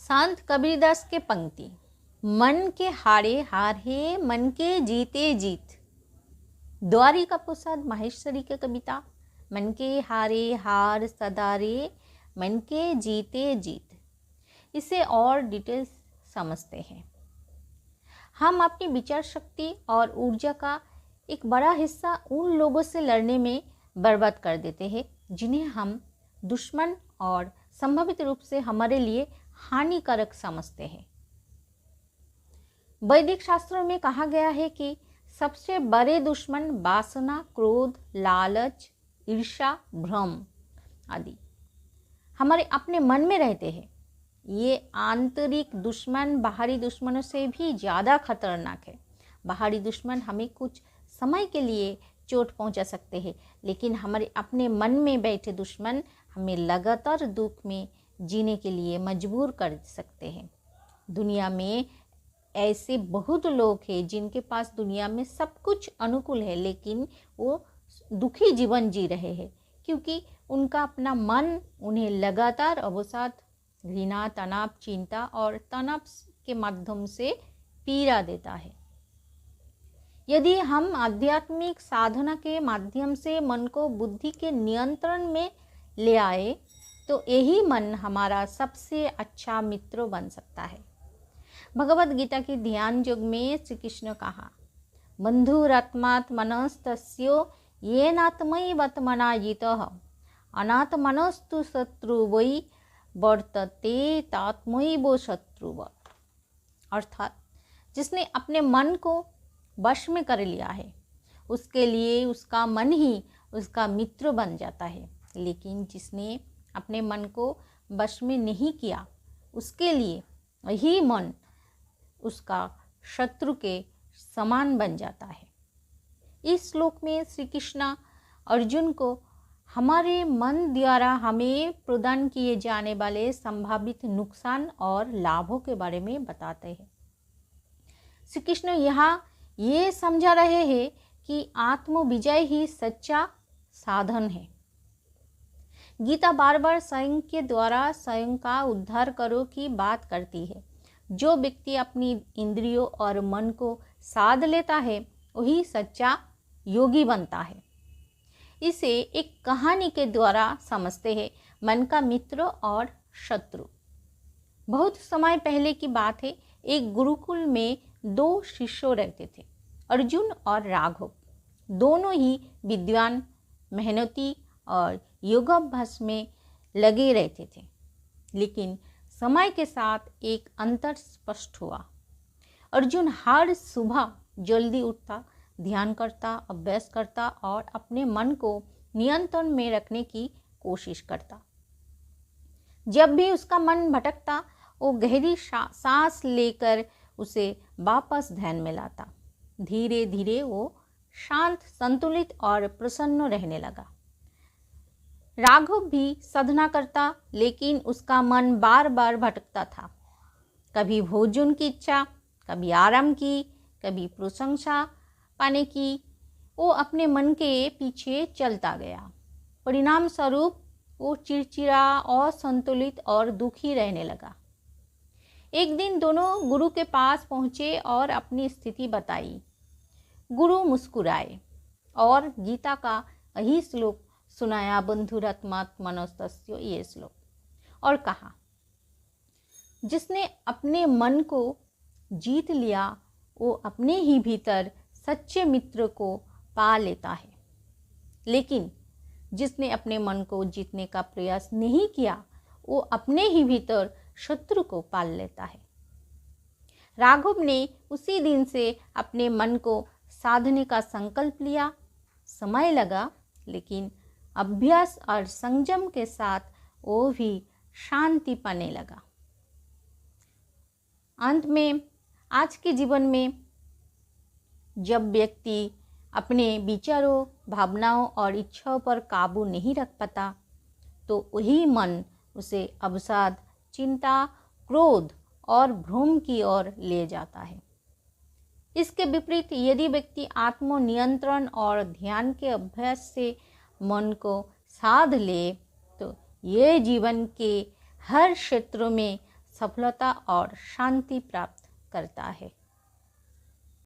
संत कबीरदास के पंक्ति, मन के हारे हार है मन के जीते जीत। द्वारिका प्रसाद माहेश्वरी की कविता, मन के हारे हार सदा रे मन के जीते जीत। इसे और डिटेल्स समझते हैं। हम अपनी विचार शक्ति और ऊर्जा का एक बड़ा हिस्सा उन लोगों से लड़ने में बर्बाद कर देते हैं जिन्हें हम दुश्मन और संभावित रूप से हमारे लिए हानिकारक समझते हैं। वैदिक शास्त्रों में कहा गया है कि सबसे बड़े दुश्मन वासना, क्रोध, लालच, ईर्ष्या, भ्रम आदि हमारे अपने मन में रहते हैं। ये आंतरिक दुश्मन बाहरी दुश्मनों से भी ज़्यादा खतरनाक है। बाहरी दुश्मन हमें कुछ समय के लिए चोट पहुंचा सकते हैं, लेकिन हमारे अपने मन में बैठे दुश्मन हमें लगातार दुख में जीने के लिए मजबूर कर सकते हैं। दुनिया में ऐसे बहुत लोग हैं जिनके पास दुनिया में सब कुछ अनुकूल है, लेकिन वो दुखी जीवन जी रहे हैं क्योंकि उनका अपना मन उन्हें लगातार अवसाद, घृणा, तनाव, चिंता और तनाव के माध्यम से पीड़ा देता है। यदि हम आध्यात्मिक साधना के माध्यम से मन को बुद्धि के नियंत्रण में ले आए तो यही मन हमारा सबसे अच्छा मित्र बन सकता है। भगवद गीता की ध्यान योग में श्री कृष्ण कहा, बंधुरात्मात्मनस्तस्यो येनात्मैवात्मना जितः अनात्मनस्तु शत्रु वै वर्तते तात्मैव शत्रुव। अर्थात जिसने अपने मन को वश में कर लिया है उसके लिए उसका मन ही उसका मित्र बन जाता है, लेकिन जिसने अपने मन को वश में नहीं किया उसके लिए वही मन उसका शत्रु के समान बन जाता है। इस श्लोक में श्री कृष्ण अर्जुन को हमारे मन द्वारा हमें प्रदान किए जाने वाले संभावित नुकसान और लाभों के बारे में बताते हैं। श्री कृष्ण यहाँ ये समझा रहे हैं कि आत्म विजय ही सच्चा साधन है। गीता बार बार स्वयं के द्वारा स्वयं का उद्धार करो की बात करती है। जो व्यक्ति अपनी इंद्रियों और मन को साध लेता है वही सच्चा योगी बनता है। इसे एक कहानी के द्वारा समझते हैं, मन का मित्र और शत्रु। बहुत समय पहले की बात है, एक गुरुकुल में दो शिष्य रहते थे, अर्जुन और राघव। दोनों ही विद्वान, मेहनती और योगाभ्यास में लगे रहते थे, लेकिन समय के साथ एक अंतर स्पष्ट हुआ। अर्जुन हर सुबह जल्दी उठता, ध्यान करता, अभ्यास करता और अपने मन को नियंत्रण में रखने की कोशिश करता। जब भी उसका मन भटकता वो गहरी सांस लेकर उसे वापस ध्यान में लाता। धीरे धीरे वो शांत, संतुलित और प्रसन्न रहने लगा। राघव भी साधना करता, लेकिन उसका मन बार बार भटकता था। कभी भोजन की इच्छा, कभी आराम की, कभी प्रशंसा पाने की। वो अपने मन के पीछे चलता गया। परिणाम स्वरूप वो चिड़चिड़ा, असंतुलित और दुखी रहने लगा। एक दिन दोनों गुरु के पास पहुँचे और अपनी स्थिति बताई। गुरु मुस्कुराए और गीता का यही श्लोक सुनाया, बंधुरात्मात्मनस्तस्य, ये श्लोक, और कहा, जिसने अपने मन को जीत लिया वो अपने ही भीतर सच्चे मित्र को पा लेता है, लेकिन जिसने अपने मन को जीतने का प्रयास नहीं किया वो अपने ही भीतर शत्रु को पाल लेता है। राघव ने उसी दिन से अपने मन को साधने का संकल्प लिया। समय लगा, लेकिन अभ्यास और संयम के साथ वो भी शांति पाने लगा। अंत में आज के जीवन में जब व्यक्ति अपने विचारों, भावनाओं और इच्छाओं पर काबू नहीं रख पाता तो वही मन उसे अवसाद, चिंता, क्रोध और भ्रम की ओर ले जाता है। इसके विपरीत यदि व्यक्ति आत्मनियंत्रण और ध्यान के अभ्यास से मन को साध ले तो ये जीवन के हर क्षेत्र में सफलता और शांति प्राप्त करता है।